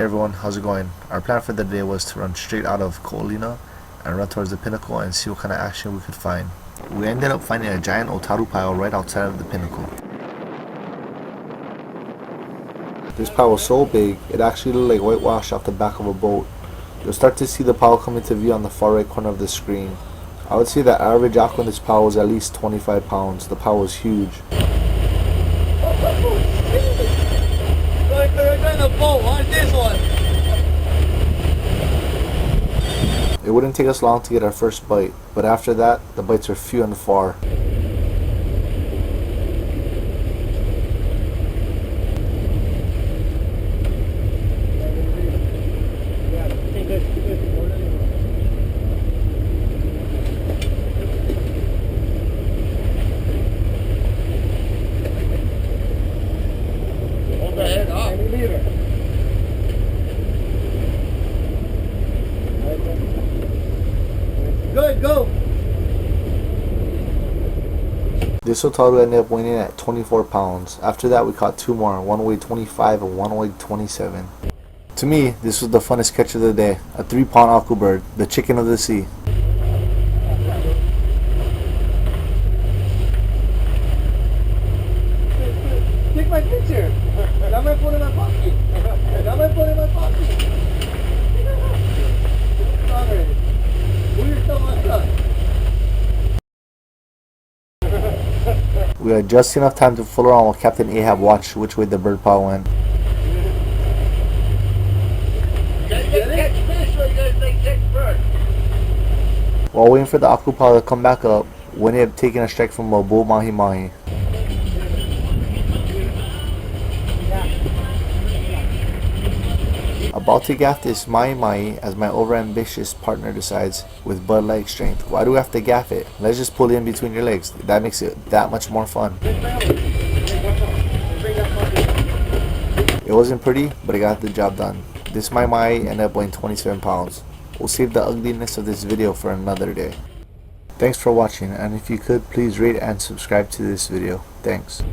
everyone, how's it going? Our plan for the day was to run straight out of Koolina and run towards the pinnacle and see what kind of action we could find. We ended up finding a giant otaru pile right outside of the pinnacle. This pile was so big, it actually looked like whitewash off the back of a boat. You'll start to see the pile come into view on the far right corner of the screen. I would say the average aqua in this pile was at least 25 pounds. The pile was huge. It wouldn't take us long to get our first bite, but after that, the bites were few and far. Good, go! This otaru ended up weighing at 24 pounds. After that, we caught two more. One weighed 25 and one weighed 27. To me, this was the funnest catch of the day. A 3-pound aku bird, the chicken of the sea. Take my picture! That might put in my pocket! That might put in my pocket! Sorry. We had just enough time to fool around while Captain Ahab watched which way the bird pile went. While waiting for the aku pile to come back up, we ended up taking a strike from a bull Mahi Mahi. About to gaff this Mahi Mahi as my overambitious partner decides, with Bud leg strength, why do we have to gaff it? Let's just pull it in between your legs. That makes it that much more fun. It wasn't pretty, but it got the job done. This Mahi Mahi ended up weighing 27 pounds. We'll save the ugliness of this video for another day. Thanks for watching, and if you could, please rate and subscribe to this video. Thanks.